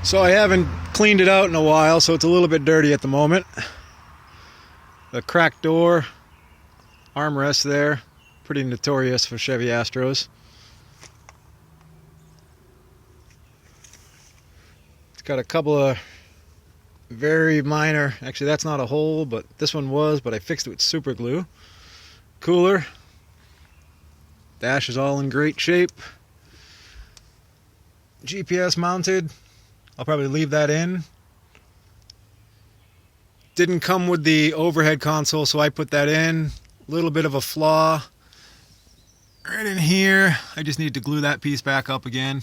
So I haven't cleaned it out in a while, so it's a little bit dirty at the moment. The cracked door, armrest there, pretty notorious for Chevy Astros. It's got a couple of very minor, actually that's not a hole, but this one was, but I fixed it with super glue. Cooler. Dash is all in great shape. GPS mounted. I'll probably leave that in. Didn't come with the overhead console, so I put that in. A little bit of a flaw right in here. I just need to glue that piece back up again.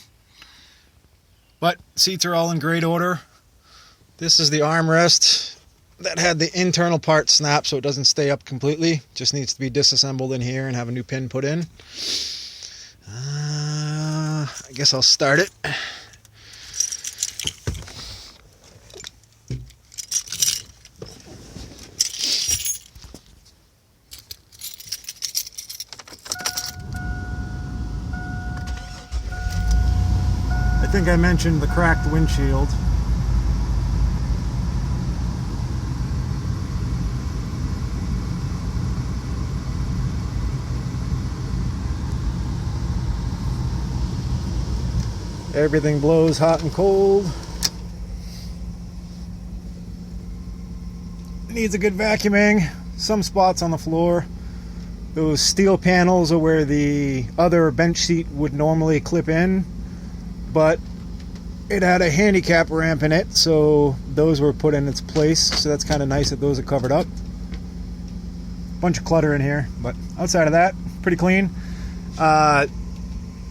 But seats are all in great order. This is the armrest that had the internal part snapped so it doesn't stay up completely. Just needs to be disassembled in here and have a new pin put in. I guess I'll start it. I think I mentioned the cracked windshield. Everything blows hot and cold. Needs a good vacuuming. Some spots on the floor. Those steel panels are where the other bench seat would normally clip in, but it had a handicap ramp in it, so those were put in its place. So that's kind of nice that those are covered up. Bunch of clutter in here, but outside of that, pretty clean.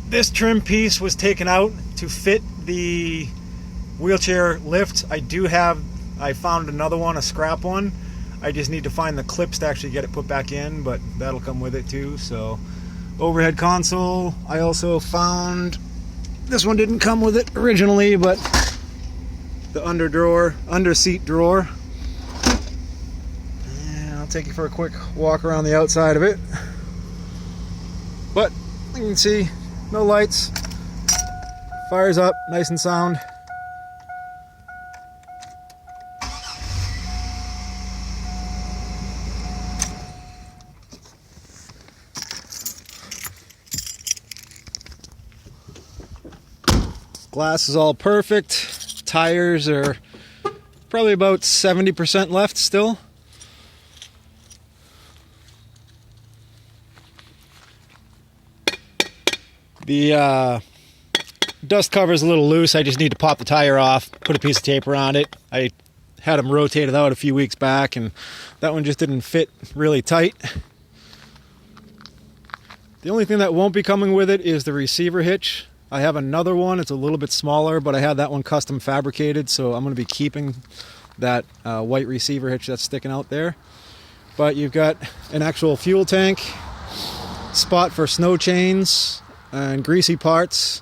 This trim piece was taken out to fit the wheelchair lift. I found another one, a scrap one. I just need to find the clips to actually get it put back in, but that'll come with it too. So overhead console, I also found, this one didn't come with it originally, but the under seat drawer. And I'll take you for a quick walk around the outside of it. But you can see, no lights, fires up, nice and sound. Glass is all perfect. Tires are probably about 70% left still. The dust cover is a little loose. I just need to pop the tire off, put a piece of tape around it. I had them rotated out a few weeks back, and that one just didn't fit really tight. The only thing that won't be coming with it is the receiver hitch. I have another one. It's a little bit smaller, but I had that one custom fabricated, so I'm going to be keeping that white receiver hitch that's sticking out there. But you've got an actual fuel tank, spot for snow chains and greasy parts,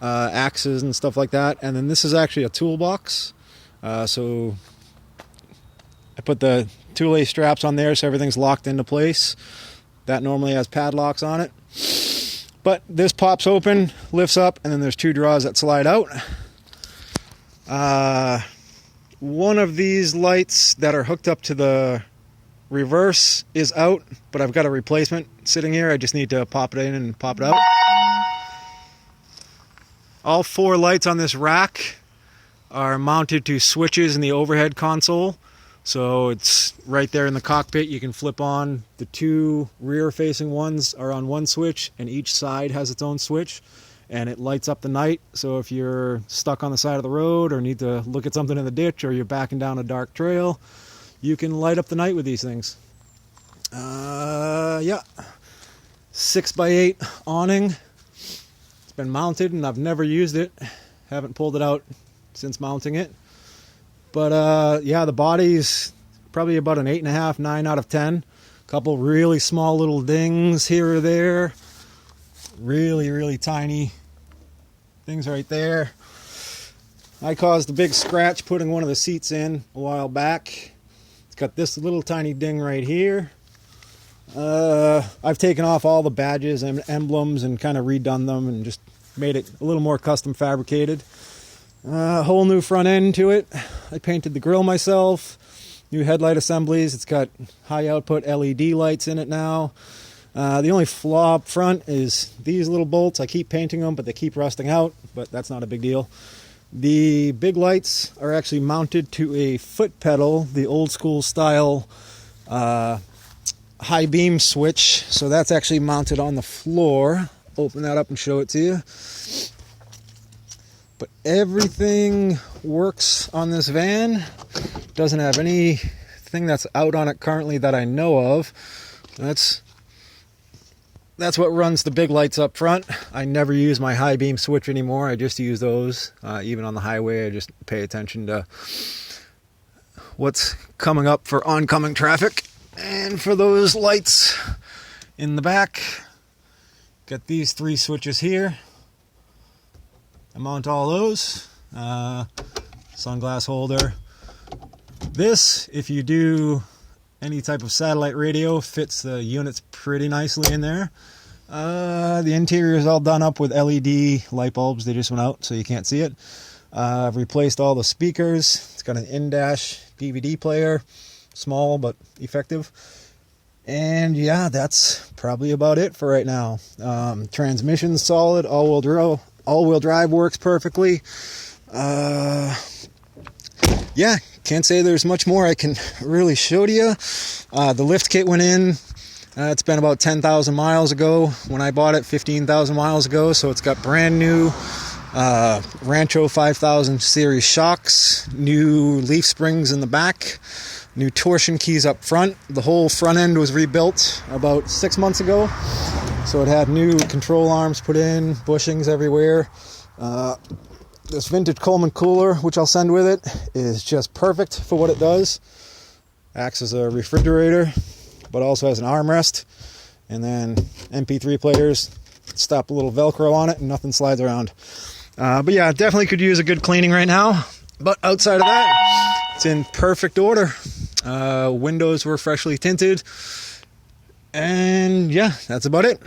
axes and stuff like that. And then this is actually a toolbox. So I put the tool A straps on there so everything's locked into place. That normally has padlocks on it. But this pops open, lifts up, and then there's two drawers that slide out. One of these lights that are hooked up to the reverse is out, but I've got a replacement sitting here. I just need to pop it in and pop it out. All four lights on this rack are mounted to switches in the overhead console. So it's right there in the cockpit. You can flip on. The two rear-facing ones are on one switch, and each side has its own switch, and it lights up the night. So if you're stuck on the side of the road or need to look at something in the ditch or you're backing down a dark trail, you can light up the night with these things. Yeah, 6x8 awning. It's been mounted, and I've never used it. Haven't pulled it out since mounting it. But yeah, the body's probably about an 8.5, 9 out of 10. A couple really small little dings here or there. Really, really tiny things right there. I caused a big scratch putting one of the seats in a while back. It's got this little tiny ding right here. I've taken off all the badges and emblems and kind of redone them and just made it a little more custom fabricated. Whole new front end to it. I painted the grille myself. New headlight assemblies. It's got high output LED lights in it now. The only flaw up front is these little bolts. I keep painting them, but they keep rusting out, but that's not a big deal. The big lights are actually mounted to a foot pedal, the old school style high beam switch. So that's actually mounted on the floor. Open that up and show it to you. But everything works on this van. Doesn't have anything that's out on it currently that I know of. That's what runs the big lights up front. I never use my high beam switch anymore. I just use those. Even on the highway, I just pay attention to what's coming up for oncoming traffic. And for those lights in the back, got these 3 switches here. I mount all those. Sunglass holder. This, if you do any type of satellite radio, fits the units pretty nicely in there. The interior is all done up with LED light bulbs. They just went out, so you can't see it. I've replaced all the speakers. It's got an in-dash DVD player. Small, but effective. And yeah, that's probably about it for right now. Transmission's solid. All-wheel drive works perfectly. Yeah, can't say there's much more I can really show to you. The lift kit went in. It's been about 10,000 miles ago when I bought it, 15,000 miles ago. So it's got brand new Rancho 5000 series shocks, new leaf springs in the back, new torsion keys up front. The whole front end was rebuilt about 6 months ago. So it had new control arms put in, bushings everywhere. This vintage Coleman cooler, which I'll send with it, is just perfect for what it does. Acts as a refrigerator, but also has an armrest. And then MP3 players, stop a little Velcro on it and nothing slides around. But yeah, definitely could use a good cleaning right now. But outside of that, it's in perfect order. Windows were freshly tinted. And yeah, that's about it.